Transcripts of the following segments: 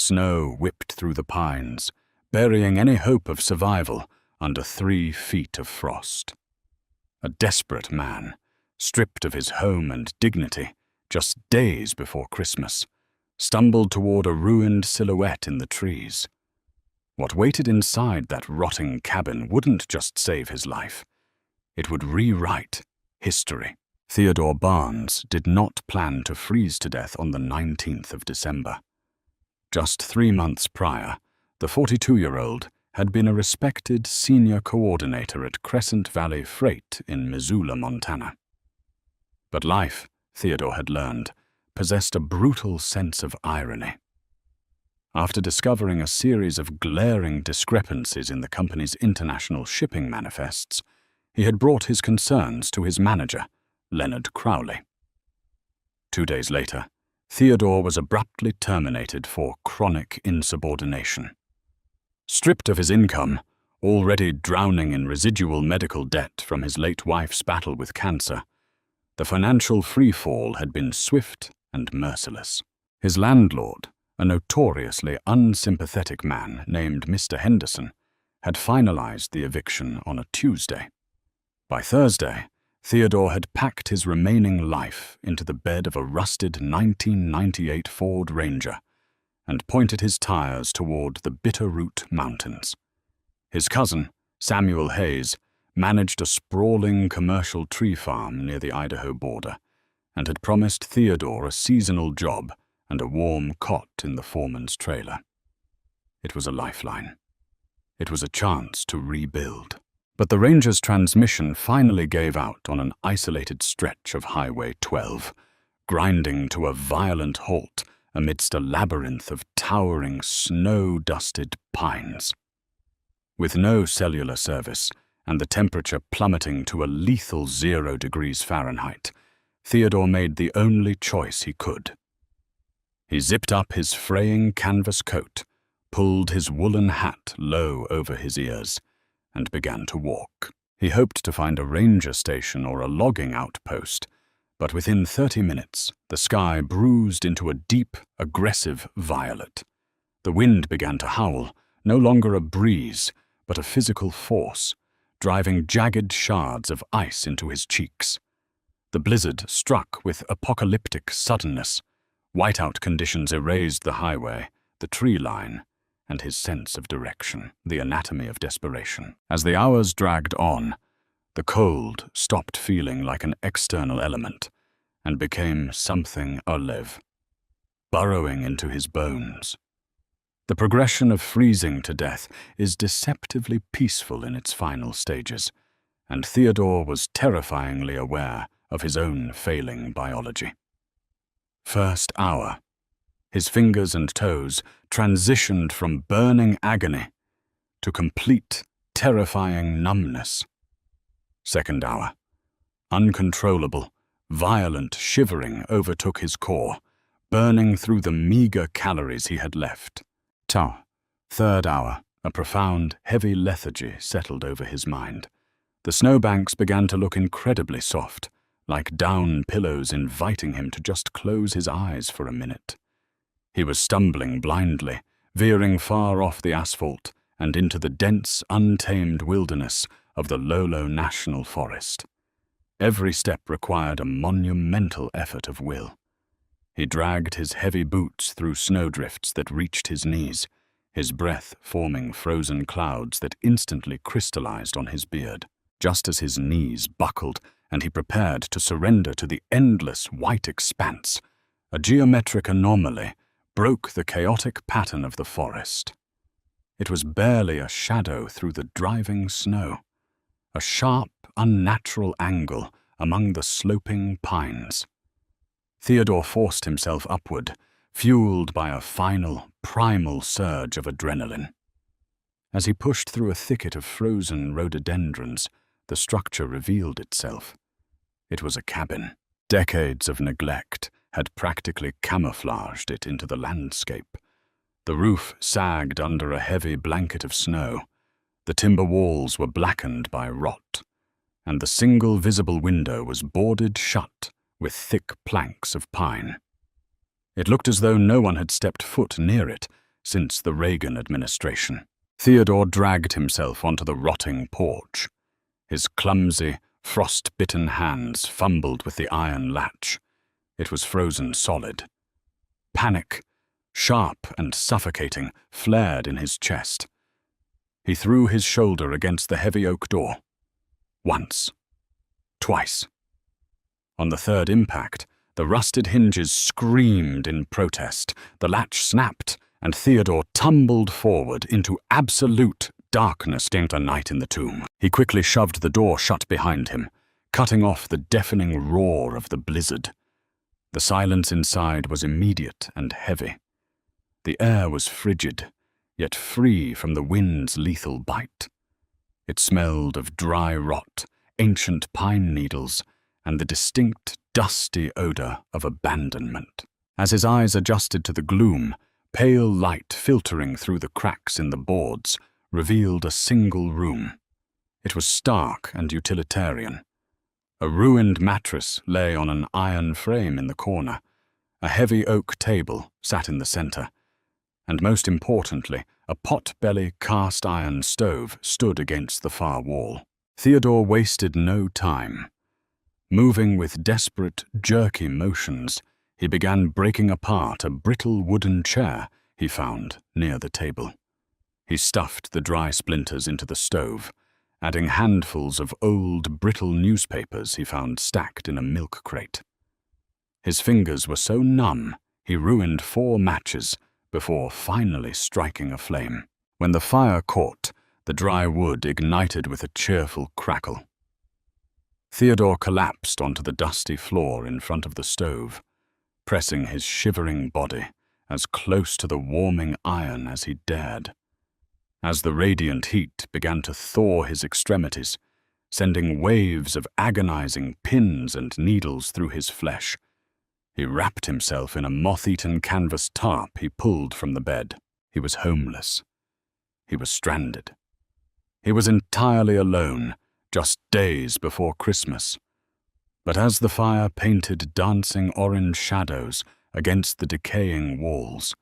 Snow whipped through the pines, burying any hope of survival under 3 feet of frost. A desperate man, stripped of his home and dignity just days before Christmas, stumbled toward a ruined silhouette in the trees. What waited inside that rotting cabin wouldn't just save his life. It would rewrite history. Theodore Barnes did not plan to freeze to death on the 19th of December. Just 3 months prior, the 42-year-old had been a respected senior coordinator at Crescent Valley Freight in Missoula, Montana. But life, Theodore had learned, possessed a brutal sense of irony. After discovering a series of glaring discrepancies in the company's international shipping manifests, he had brought his concerns to his manager, Leonard Crowley. 2 days later, Theodore was abruptly terminated for chronic insubordination. Stripped of his income, already drowning in residual medical debt from his late wife's battle with cancer, the financial freefall had been swift and merciless. His landlord, a notoriously unsympathetic man named Mr. Henderson, had finalized the eviction on a Tuesday. By Thursday, Theodore had packed his remaining life into the bed of a rusted 1998 Ford Ranger and pointed his tires toward the Bitterroot Mountains. His cousin, Samuel Hayes, managed a sprawling commercial tree farm near the Idaho border and had promised Theodore a seasonal job and a warm cot in the foreman's trailer. It was a lifeline. It was a chance to rebuild. But the Ranger's transmission finally gave out on an isolated stretch of Highway 12, grinding to a violent halt amidst a labyrinth of towering, snow-dusted pines. With no cellular service and the temperature plummeting to a lethal 0 degrees Fahrenheit, Theodore made the only choice he could. He zipped up his fraying canvas coat, pulled his woolen hat low over his ears, and began to walk. He hoped to find a ranger station or a logging outpost, but within 30 minutes, the sky bruised into a deep, aggressive violet. The wind began to howl, no longer a breeze, but a physical force, driving jagged shards of ice into his cheeks. The blizzard struck with apocalyptic suddenness. Whiteout conditions erased the highway, the tree line, and his sense of direction, the anatomy of desperation. As the hours dragged on, the cold stopped feeling like an external element and became something alive, burrowing into his bones. The progression of freezing to death is deceptively peaceful in its final stages, and Theodore was terrifyingly aware of his own failing biology. First hour. His fingers and toes transitioned from burning agony to complete, terrifying numbness. Second hour. Uncontrollable, violent shivering overtook his core, burning through the meager calories he had left. Third hour. A profound, heavy lethargy settled over his mind. The snowbanks began to look incredibly soft, like down pillows inviting him to just close his eyes for a minute. He was stumbling blindly, veering far off the asphalt and into the dense, untamed wilderness of the Lolo National Forest. Every step required a monumental effort of will. He dragged his heavy boots through snowdrifts that reached his knees, his breath forming frozen clouds that instantly crystallized on his beard. Just as his knees buckled and he prepared to surrender to the endless white expanse, a geometric anomaly broke the chaotic pattern of the forest. It was barely a shadow through the driving snow, a sharp, unnatural angle among the sloping pines. Theodore forced himself upward, fueled by a final, primal surge of adrenaline. As he pushed through a thicket of frozen rhododendrons, the structure revealed itself. It was a cabin. Decades of neglect had practically camouflaged it into the landscape. The roof sagged under a heavy blanket of snow. The timber walls were blackened by rot, and the single visible window was boarded shut with thick planks of pine. It looked as though no one had stepped foot near it since the Reagan administration. Theodore dragged himself onto the rotting porch. His clumsy, frost-bitten hands fumbled with the iron latch. It was frozen solid. Panic, sharp and suffocating, flared in his chest. He threw his shoulder against the heavy oak door. Once. Twice. On the third impact, the rusted hinges screamed in protest, the latch snapped, and Theodore tumbled forward into absolute darkness into the night in the tomb. He quickly shoved the door shut behind him, cutting off the deafening roar of the blizzard. The silence inside was immediate and heavy. The air was frigid, yet free from the wind's lethal bite. It smelled of dry rot, ancient pine needles, and the distinct, dusty odor of abandonment. As his eyes adjusted to the gloom, pale light filtering through the cracks in the boards revealed a single room. It was stark and utilitarian. A ruined mattress lay on an iron frame in the corner. A heavy oak table sat in the center. And most importantly, a pot-belly cast-iron stove stood against the far wall. Theodore wasted no time. Moving with desperate, jerky motions, he began breaking apart a brittle wooden chair he found near the table. He stuffed the dry splinters into the stove, adding handfuls of old, brittle newspapers he found stacked in a milk crate. His fingers were so numb, he ruined 4 matches before finally striking a flame. When the fire caught, the dry wood ignited with a cheerful crackle. Theodore collapsed onto the dusty floor in front of the stove, pressing his shivering body as close to the warming iron as he dared. As the radiant heat began to thaw his extremities, sending waves of agonizing pins and needles through his flesh, he wrapped himself in a moth-eaten canvas tarp he pulled from the bed. He was homeless. He was stranded. He was entirely alone, just days before Christmas. But as the fire painted dancing orange shadows against the decaying walls,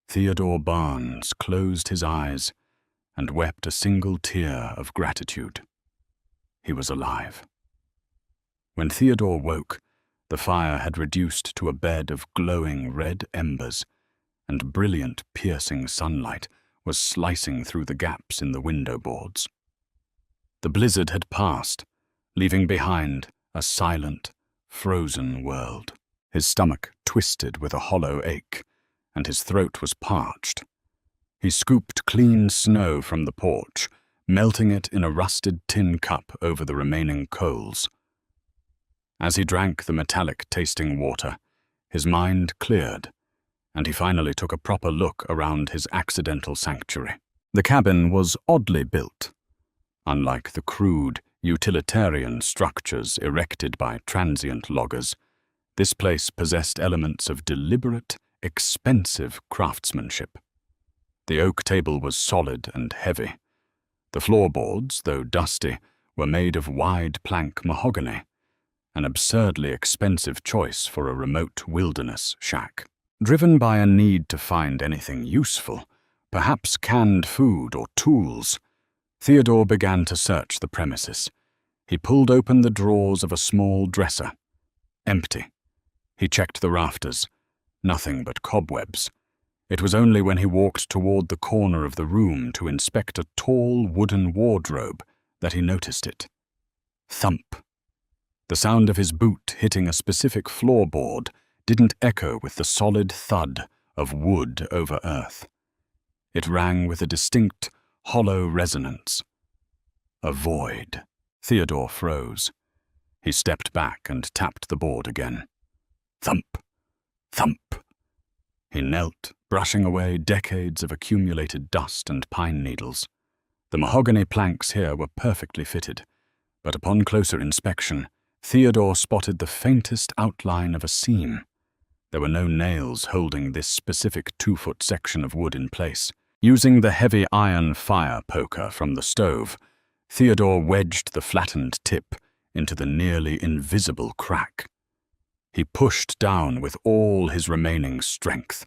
Theodore Barnes closed his eyes and wept a single tear of gratitude. He was alive. When Theodore woke, the fire had reduced to a bed of glowing red embers, and brilliant, piercing sunlight was slicing through the gaps in the window boards. The blizzard had passed, leaving behind a silent, frozen world. His stomach twisted with a hollow ache, and his throat was parched. He scooped clean snow from the porch, melting it in a rusted tin cup over the remaining coals. As he drank the metallic-tasting water, his mind cleared, and he finally took a proper look around his accidental sanctuary. The cabin was oddly built. Unlike the crude, utilitarian structures erected by transient loggers, this place possessed elements of deliberate, expensive craftsmanship. The oak table was solid and heavy. The floorboards, though dusty, were made of wide plank mahogany, an absurdly expensive choice for a remote wilderness shack. Driven by a need to find anything useful, perhaps canned food or tools, Theodore began to search the premises. He pulled open the drawers of a small dresser. Empty. He checked the rafters. Nothing but cobwebs. It was only when he walked toward the corner of the room to inspect a tall wooden wardrobe that he noticed it. Thump. The sound of his boot hitting a specific floorboard didn't echo with the solid thud of wood over earth. It rang with a distinct, hollow resonance. A void. Theodore froze. He stepped back and tapped the board again. Thump. Thump. He knelt, brushing away decades of accumulated dust and pine needles. The mahogany planks here were perfectly fitted, but upon closer inspection, Theodore spotted the faintest outline of a seam. There were no nails holding this specific 2-foot section of wood in place. Using the heavy iron fire poker from the stove, Theodore wedged the flattened tip into the nearly invisible crack. He pushed down with all his remaining strength.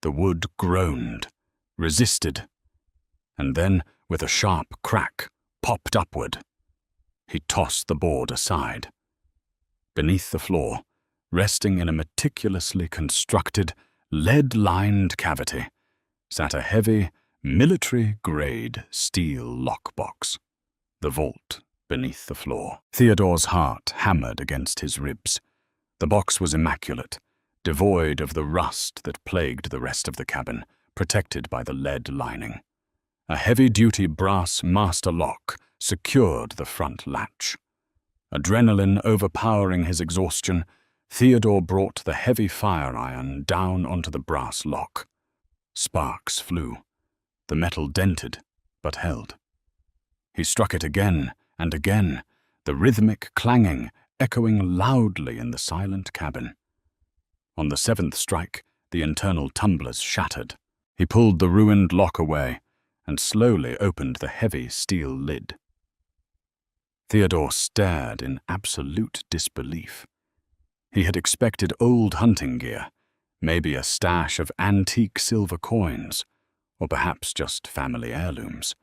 The wood groaned, resisted, and then, with a sharp crack, popped upward. He tossed the board aside. Beneath the floor, resting in a meticulously constructed, lead-lined cavity, sat a heavy, military-grade steel lockbox. The vault beneath the floor. Theodore's heart hammered against his ribs. The box was immaculate, devoid of the rust that plagued the rest of the cabin, protected by the lead lining. A heavy-duty brass master lock secured the front latch. Adrenaline overpowering his exhaustion, Theodore brought the heavy fire iron down onto the brass lock. Sparks flew. The metal dented, but held. He struck it again and again, the rhythmic clanging echoing loudly in the silent cabin. On the seventh strike, the internal tumblers shattered. He pulled the ruined lock away and slowly opened the heavy steel lid. Theodore stared in absolute disbelief. He had expected old hunting gear, maybe a stash of antique silver coins, or perhaps just family heirlooms.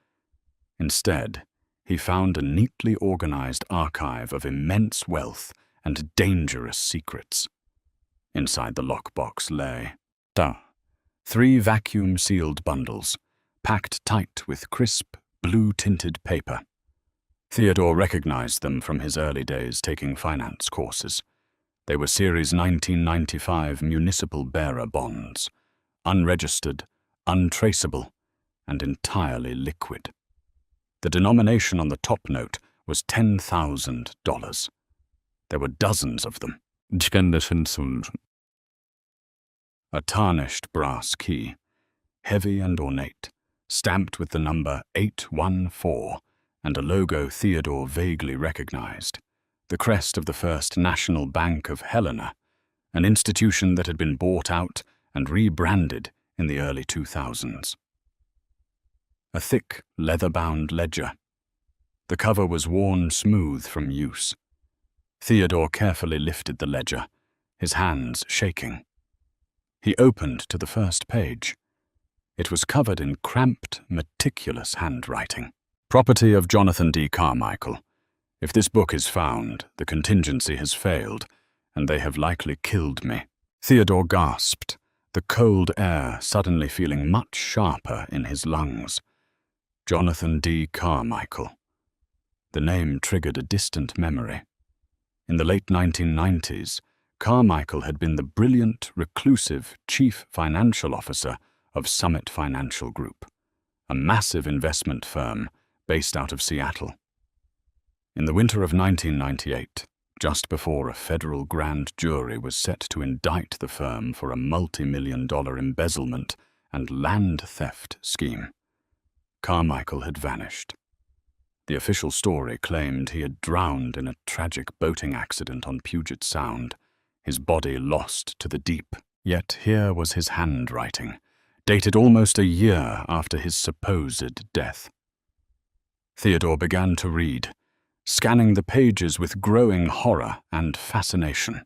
Instead, he found a neatly organized archive of immense wealth and dangerous secrets. Inside the lockbox lay 3 vacuum-sealed bundles, packed tight with crisp, blue-tinted paper. Theodore recognized them from his early days taking finance courses. They were Series 1995 municipal bearer bonds, unregistered, untraceable, and entirely liquid. The denomination on the top note was $10,000. There were dozens of them. A tarnished brass key, heavy and ornate, stamped with the number 814 and a logo Theodore vaguely recognized, the crest of the First National Bank of Helena, an institution that had been bought out and rebranded in the early 2000s. A thick, leather-bound ledger. The cover was worn smooth from use. Theodore carefully lifted the ledger, his hands shaking. He opened to the first page. It was covered in cramped, meticulous handwriting. Property of Jonathan D. Carmichael. If this book is found, the contingency has failed, and they have likely killed me. Theodore gasped, the cold air suddenly feeling much sharper in his lungs. Jonathan D. Carmichael. The name triggered a distant memory. In the late 1990s, Carmichael had been the brilliant, reclusive chief financial officer of Summit Financial Group, a massive investment firm based out of Seattle. In the winter of 1998, just before a federal grand jury was set to indict the firm for a multi-million-dollar embezzlement and land theft scheme, Carmichael had vanished. The official story claimed he had drowned in a tragic boating accident on Puget Sound, his body lost to the deep. Yet here was his handwriting, dated almost a year after his supposed death. Theodore began to read, scanning the pages with growing horror and fascination.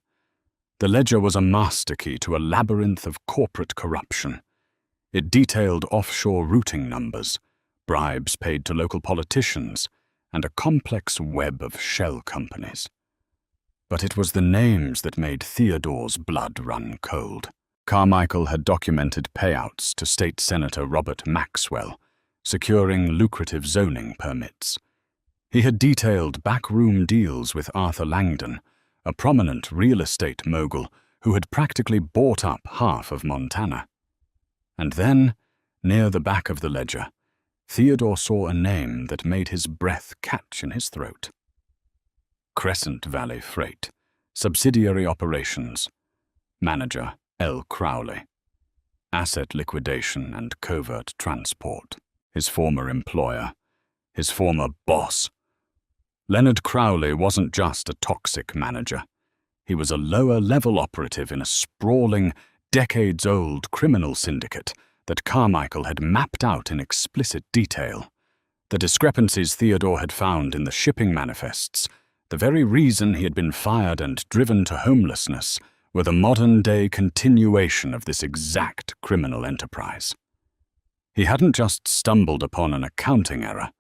The ledger was a master key to a labyrinth of corporate corruption. It detailed offshore routing numbers, bribes paid to local politicians, and a complex web of shell companies. But it was the names that made Theodore's blood run cold. Carmichael had documented payouts to State Senator Robert Maxwell, securing lucrative zoning permits. He had detailed backroom deals with Arthur Langdon, a prominent real estate mogul who had practically bought up half of Montana. And then, near the back of the ledger, Theodore saw a name that made his breath catch in his throat. Crescent Valley Freight, Subsidiary Operations, Manager L. Crowley, Asset Liquidation and Covert Transport, his former employer, his former boss. Leonard Crowley wasn't just a toxic manager. He was a lower-level operative in a sprawling, decades-old criminal syndicate that Carmichael had mapped out in explicit detail. The discrepancies Theodore had found in the shipping manifests, the very reason he had been fired and driven to homelessness, were the modern-day continuation of this exact criminal enterprise. He hadn't just stumbled upon an accounting error.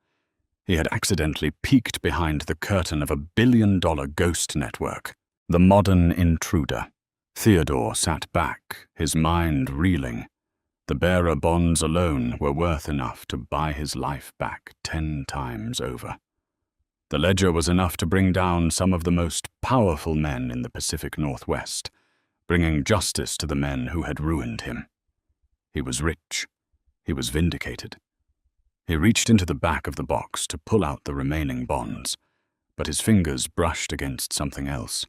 He had accidentally peeked behind the curtain of a billion-dollar ghost network. The modern intruder. Theodore sat back, his mind reeling. The bearer bonds alone were worth enough to buy his life back 10 times over. The ledger was enough to bring down some of the most powerful men in the Pacific Northwest, bringing justice to the men who had ruined him. He was rich. He was vindicated. He reached into the back of the box to pull out the remaining bonds, but his fingers brushed against something else.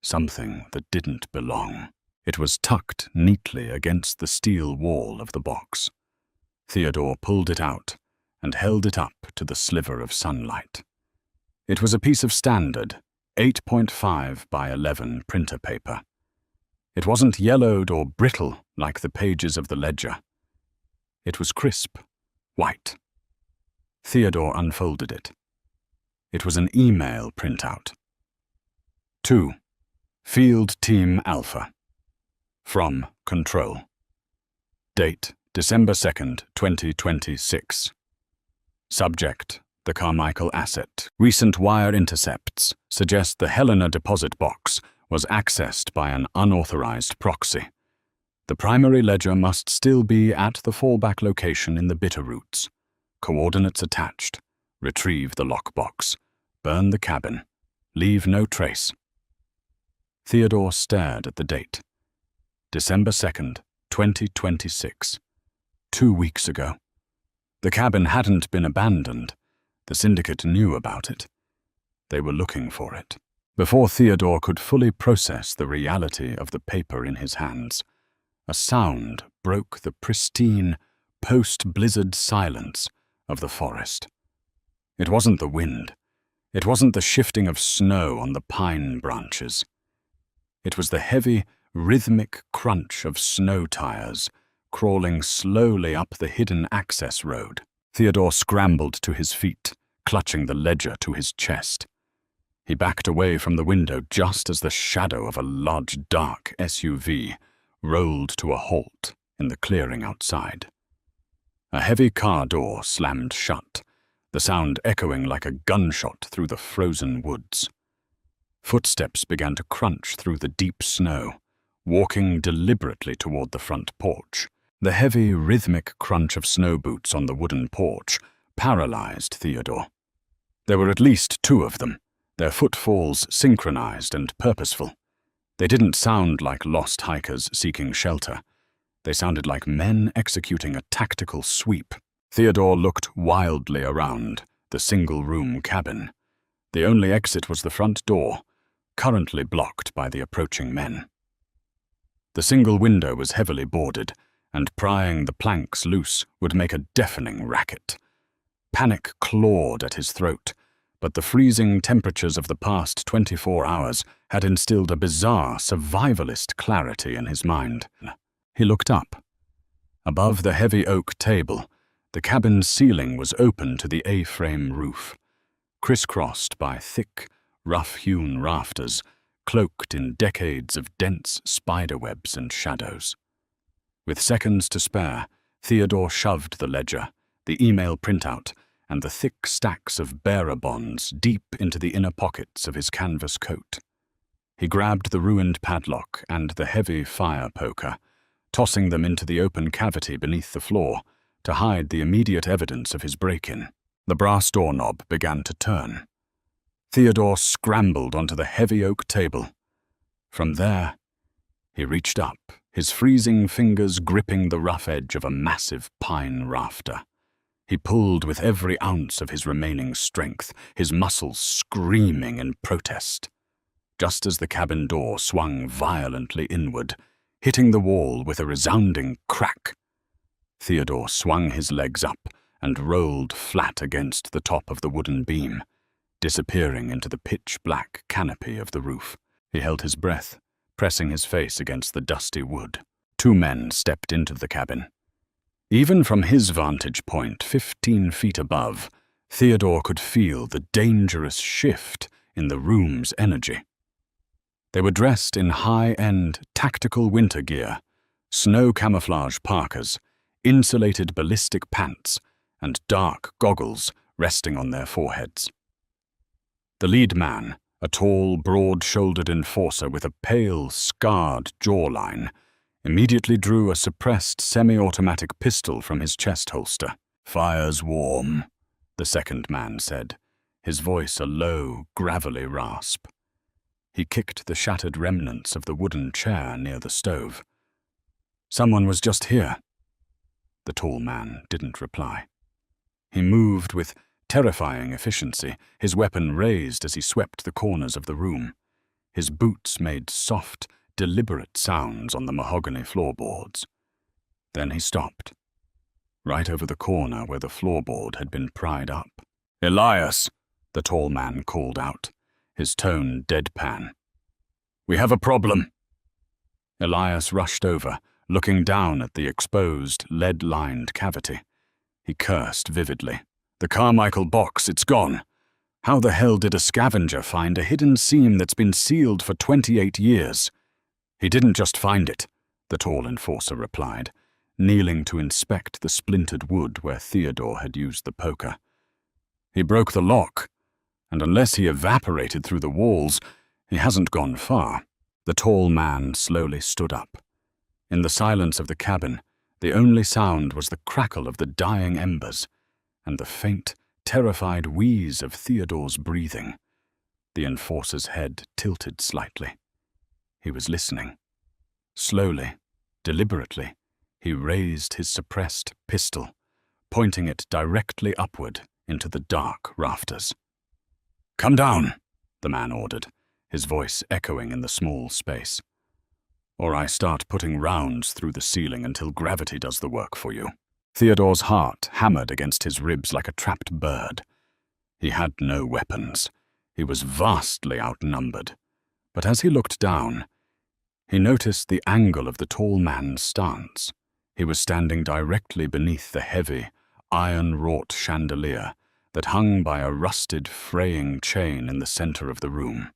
Something that didn't belong. It was tucked neatly against the steel wall of the box. Theodore pulled it out and held it up to the sliver of sunlight. It was a piece of standard 8.5 by 11 printer paper. It wasn't yellowed or brittle like the pages of the ledger. It was crisp, white. Theodore unfolded it. It was an email printout. To Field Team Alpha. From Control. Date December 2nd, 2026. Subject: the Carmichael asset. Recent wire intercepts suggest the Helena deposit box was accessed by an unauthorized proxy. The primary ledger must still be at the fallback location in the Bitterroots. Coordinates attached. Retrieve the lockbox. Burn the cabin. Leave no trace. Theodore stared at the date. December 2nd, 2026. 2 weeks ago. The cabin hadn't been abandoned. The syndicate knew about it. They were looking for it. Before Theodore could fully process the reality of the paper in his hands, a sound broke the pristine, post-blizzard silence of the forest. It wasn't the wind. It wasn't the shifting of snow on the pine branches. It was the heavy, rhythmic crunch of snow tires crawling slowly up the hidden access road. Theodore scrambled to his feet, clutching the ledger to his chest. He backed away from the window just as the shadow of a large, dark SUV rolled to a halt in the clearing outside. A heavy car door slammed shut, the sound echoing like a gunshot through the frozen woods. Footsteps began to crunch through the deep snow, walking deliberately toward the front porch. The heavy, rhythmic crunch of snow boots on the wooden porch paralyzed Theodore. There were at least 2 of them, their footfalls synchronized and purposeful. They didn't sound like lost hikers seeking shelter. They sounded like men executing a tactical sweep. Theodore looked wildly around the single-room cabin. The only exit was the front door, currently blocked by the approaching men. The single window was heavily boarded, and prying the planks loose would make a deafening racket. Panic clawed at his throat, but the freezing temperatures of the past 24 hours had instilled a bizarre survivalist clarity in his mind. He looked up. Above the heavy oak table, the cabin's ceiling was open to the A-frame roof, crisscrossed by thick, rough-hewn rafters, cloaked in decades of dense spiderwebs and shadows. With seconds to spare, Theodore shoved the ledger, the email printout, and the thick stacks of bearer bonds deep into the inner pockets of his canvas coat. He grabbed the ruined padlock and the heavy fire poker, tossing them into the open cavity beneath the floor to hide the immediate evidence of his break-in. The brass doorknob began to turn. Theodore scrambled onto the heavy oak table. From there, he reached up, his freezing fingers gripping the rough edge of a massive pine rafter. He pulled with every ounce of his remaining strength, his muscles screaming in protest. Just as the cabin door swung violently inward, hitting the wall with a resounding crack, Theodore swung his legs up and rolled flat against the top of the wooden beam, disappearing into the pitch-black canopy of the roof. He held his breath, pressing his face against the dusty wood. 2 men stepped into the cabin. Even from his vantage point, 15 feet above, Theodore could feel the dangerous shift in the room's energy. They were dressed in high-end tactical winter gear, snow camouflage parkas, insulated ballistic pants, and dark goggles resting on their foreheads. The lead man, a tall, broad-shouldered enforcer with a pale, scarred jawline, immediately drew a suppressed semi-automatic pistol from his chest holster. "Fire's warm," the second man said, his voice a low, gravelly rasp. He kicked the shattered remnants of the wooden chair near the stove. "Someone was just here." The tall man didn't reply. He moved with terrifying efficiency, his weapon raised as he swept the corners of the room. His boots made soft, deliberate sounds on the mahogany floorboards. Then he stopped, right over the corner where the floorboard had been pried up. "Elias," the tall man called out, his tone deadpan. "We have a problem." Elias rushed over, looking down at the exposed, lead-lined cavity. He cursed vividly. "The Carmichael box, it's gone. How the hell did a scavenger find a hidden seam that's been sealed for 28 years? "He didn't just find it," the tall enforcer replied, kneeling to inspect the splintered wood where Theodore had used the poker. "He broke the lock, and unless he evaporated through the walls, he hasn't gone far." The tall man slowly stood up. In the silence of the cabin, the only sound was the crackle of the dying embers and the faint, terrified wheeze of Theodore's breathing. The enforcer's head tilted slightly. He was listening. Slowly, deliberately, he raised his suppressed pistol, pointing it directly upward into the dark rafters. "Come down," the man ordered, his voice echoing in the small space. "Or I start putting rounds through the ceiling until gravity does the work for you." Theodore's heart hammered against his ribs like a trapped bird. He had no weapons. He was vastly outnumbered. But as he looked down, he noticed the angle of the tall man's stance. He was standing directly beneath the heavy, iron-wrought chandelier that hung by a rusted, fraying chain in the center of the room.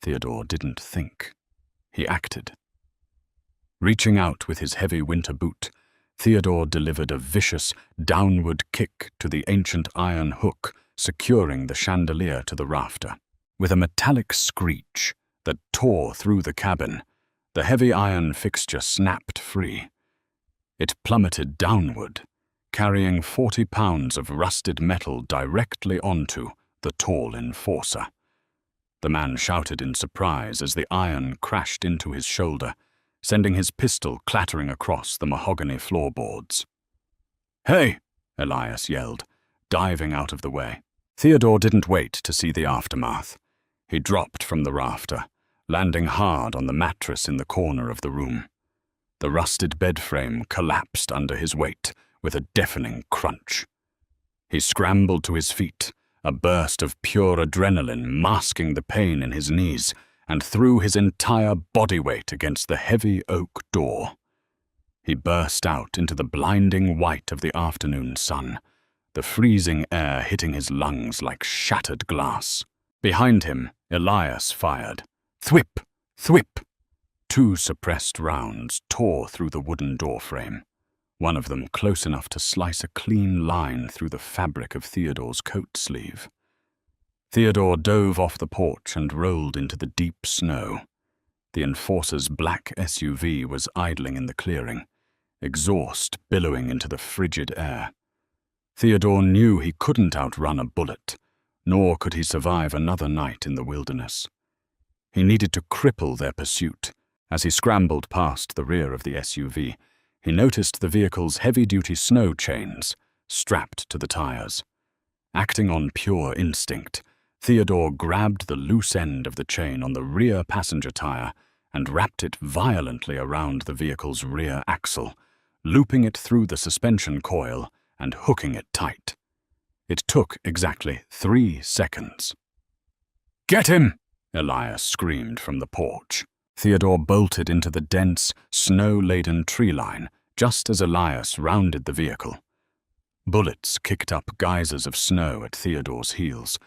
Theodore didn't think. He acted. Reaching out with his heavy winter boot, Theodore delivered a vicious, downward kick to the ancient iron hook securing the chandelier to the rafter. With a metallic screech that tore through the cabin, the heavy iron fixture snapped free. It plummeted downward, carrying 40 pounds of rusted metal directly onto the tall enforcer. The man shouted in surprise as the iron crashed into his shoulder, sending his pistol clattering across the mahogany floorboards. "Hey!" Elias yelled, diving out of the way. Theodore didn't wait to see the aftermath. He dropped from the rafter, landing hard on the mattress in the corner of the room. The rusted bed frame collapsed under his weight with a deafening crunch. He scrambled to his feet, a burst of pure adrenaline masking the pain in his knees, and threw his entire body weight against the heavy oak door. He burst out into the blinding white of the afternoon sun, the freezing air hitting his lungs like shattered glass. Behind him, Elias fired. Thwip! Thwip! 2 suppressed rounds tore through the wooden doorframe, one of them close enough to slice a clean line through the fabric of Theodore's coat sleeve. Theodore dove off the porch and rolled into the deep snow. The enforcer's black SUV was idling in the clearing, exhaust billowing into the frigid air. Theodore knew he couldn't outrun a bullet, nor could he survive another night in the wilderness. He needed to cripple their pursuit. As he scrambled past the rear of the SUV, he noticed the vehicle's heavy-duty snow chains strapped to the tires. Acting on pure instinct, Theodore grabbed the loose end of the chain on the rear passenger tire and wrapped it violently around the vehicle's rear axle, looping it through the suspension coil and hooking it tight. It took exactly 3 seconds. "Get him!" Elias screamed from the porch. Theodore bolted into the dense, snow-laden tree line just as Elias rounded the vehicle. Bullets kicked up geysers of snow at Theodore's heels,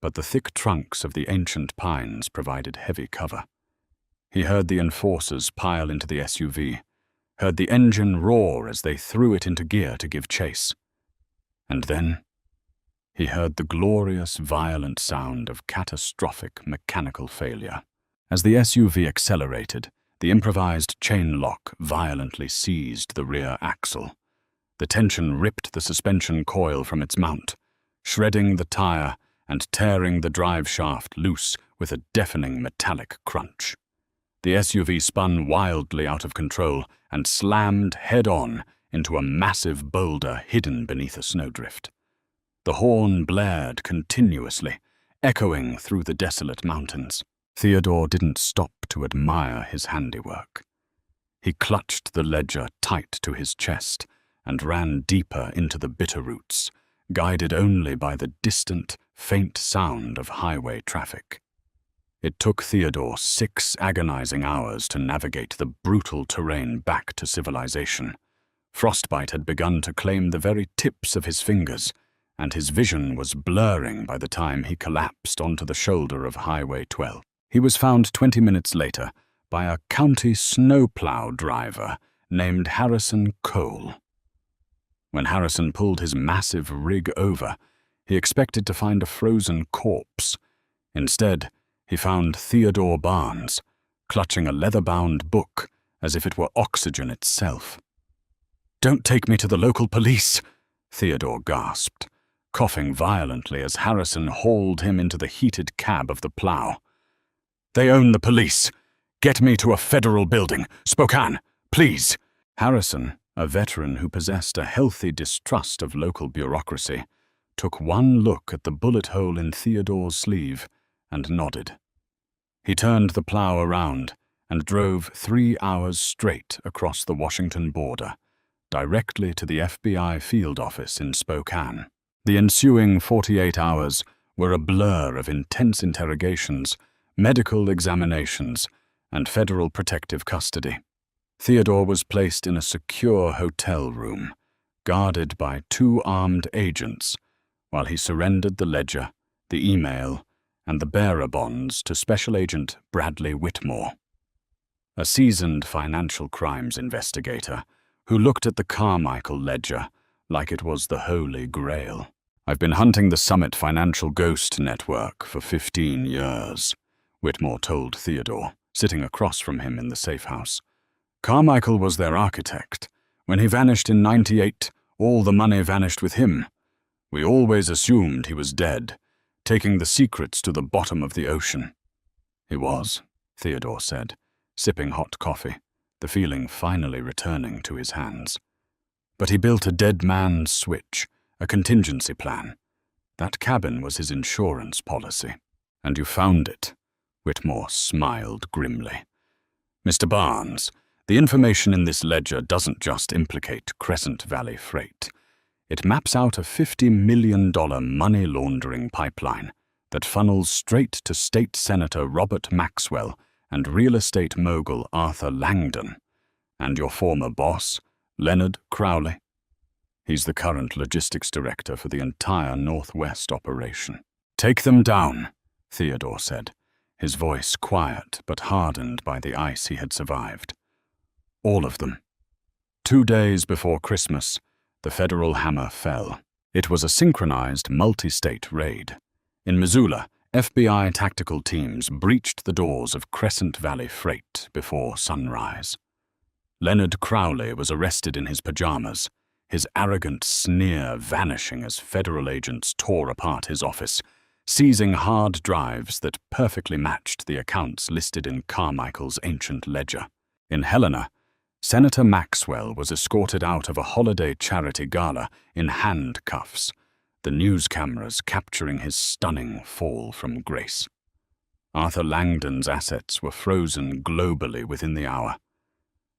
but the thick trunks of the ancient pines provided heavy cover. He heard the enforcers pile into the SUV, heard the engine roar as they threw it into gear to give chase. And then he heard the glorious, violent sound of catastrophic mechanical failure. As the SUV accelerated, the improvised chain lock violently seized the rear axle. The tension ripped the suspension coil from its mount, shredding the tire and tearing the drive shaft loose with a deafening metallic crunch. The SUV spun wildly out of control and slammed head-on into a massive boulder hidden beneath a snowdrift. The horn blared continuously, echoing through the desolate mountains. Theodore didn't stop to admire his handiwork. He clutched the ledger tight to his chest and ran deeper into the Bitterroots, guided only by the distant, faint sound of highway traffic. It took Theodore 6 agonizing hours to navigate the brutal terrain back to civilization. Frostbite had begun to claim the very tips of his fingers, and his vision was blurring by the time he collapsed onto the shoulder of Highway 12. He was found 20 minutes later by a county snowplow driver named Harrison Cole. When Harrison pulled his massive rig over, he expected to find a frozen corpse. Instead, he found Theodore Barnes, clutching a leather-bound book as if it were oxygen itself. "Don't take me to the local police," Theodore gasped, coughing violently as Harrison hauled him into the heated cab of the plow. "They own the police. Get me to a federal building. Spokane, please." Harrison, a veteran who possessed a healthy distrust of local bureaucracy, took one look at the bullet hole in Theodore's sleeve and nodded. He turned the plow around and drove 3 hours straight across the Washington border, directly to the FBI field office in Spokane. The ensuing 48 hours were a blur of intense interrogations, medical examinations, and federal protective custody. Theodore was placed in a secure hotel room, guarded by 2 armed agents, while he surrendered the ledger, the email, and the bearer bonds to Special Agent Bradley Whitmore, a seasoned financial crimes investigator who looked at the Carmichael ledger like it was the Holy Grail. "I've been hunting the Summit Financial Ghost Network for 15 years, Whitmore told Theodore, sitting across from him in the safe house. "Carmichael was their architect. When he vanished in '98, all the money vanished with him. We always assumed he was dead, taking the secrets to the bottom of the ocean." "He was," Theodore said, sipping hot coffee, the feeling finally returning to his hands. "But he built a dead man's switch, a contingency plan. That cabin was his insurance policy. And you found it," Whitmore smiled grimly. "Mr. Barnes, the information in this ledger doesn't just implicate Crescent Valley Freight. It maps out a $50 million money laundering pipeline that funnels straight to State Senator Robert Maxwell and real estate mogul Arthur Langdon, and your former boss, Leonard Crowley. He's the current logistics director for the entire Northwest operation." "Take them down," Theodore said, his voice quiet but hardened by the ice he had survived. "All of them." 2 days before Christmas, the federal hammer fell. It was a synchronized multi-state raid. In Missoula, FBI tactical teams breached the doors of Crescent Valley Freight before sunrise. Leonard Crowley was arrested in his pajamas, his arrogant sneer vanishing as federal agents tore apart his office, seizing hard drives that perfectly matched the accounts listed in Carmichael's ancient ledger. In Helena, Senator Maxwell was escorted out of a holiday charity gala in handcuffs, the news cameras capturing his stunning fall from grace. Arthur Langdon's assets were frozen globally within the hour.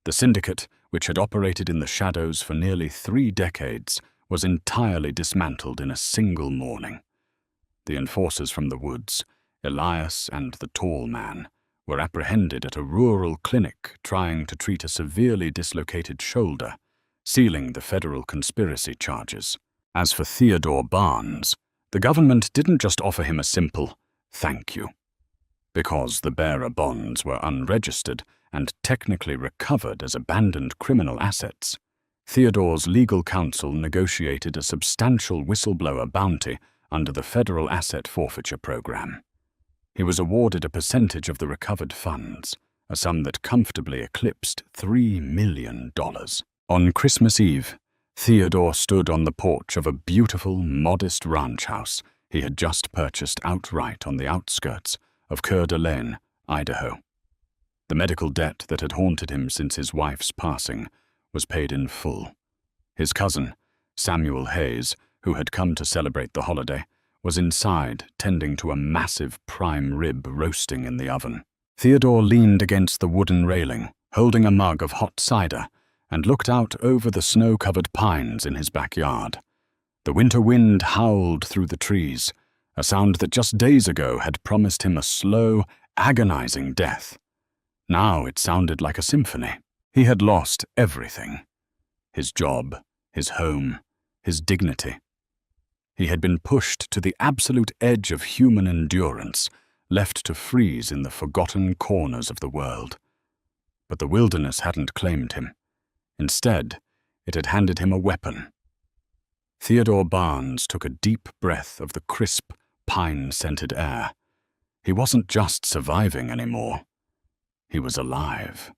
The syndicate, which had operated in the shadows for nearly 3 decades, was entirely dismantled in a single morning. The enforcers from the woods, Elias and the tall man, were apprehended at a rural clinic trying to treat a severely dislocated shoulder, sealing the federal conspiracy charges. As for Theodore Barnes, the government didn't just offer him a simple "thank you." Because the bearer bonds were unregistered and technically recovered as abandoned criminal assets, Theodore's legal counsel negotiated a substantial whistleblower bounty under the Federal Asset Forfeiture Program. He was awarded a percentage of the recovered funds, a sum that comfortably eclipsed $3 million. On Christmas Eve, Theodore stood on the porch of a beautiful, modest ranch house he had just purchased outright on the outskirts of Coeur d'Alene, Idaho. The medical debt that had haunted him since his wife's passing was paid in full. His cousin, Samuel Hayes, who had come to celebrate the holiday, was inside tending to a massive prime rib roasting in the oven. Theodore leaned against the wooden railing, holding a mug of hot cider, and looked out over the snow-covered pines in his backyard. The winter wind howled through the trees, a sound that just days ago had promised him a slow, agonizing death. Now it sounded like a symphony. He had lost everything: his job, his home, his dignity. He had been pushed to the absolute edge of human endurance, left to freeze in the forgotten corners of the world. But the wilderness hadn't claimed him. Instead, it had handed him a weapon. Theodore Barnes took a deep breath of the crisp, pine-scented air. He wasn't just surviving anymore. He was alive.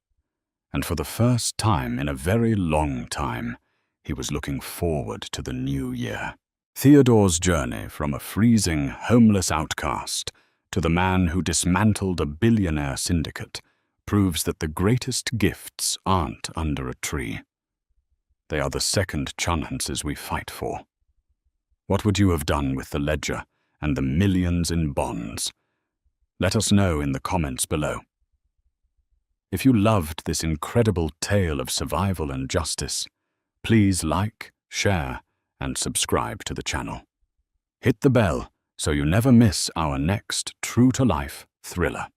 And for the first time in a very long time, he was looking forward to the new year. Theodore's journey from a freezing, homeless outcast to the man who dismantled a billionaire syndicate proves that the greatest gifts aren't under a tree. They are the second chances we fight for. What would you have done with the ledger and the millions in bonds? Let us know in the comments below. If you loved this incredible tale of survival and justice, please like, share, and subscribe to the channel. Hit the bell so you never miss our next true-to-life thriller.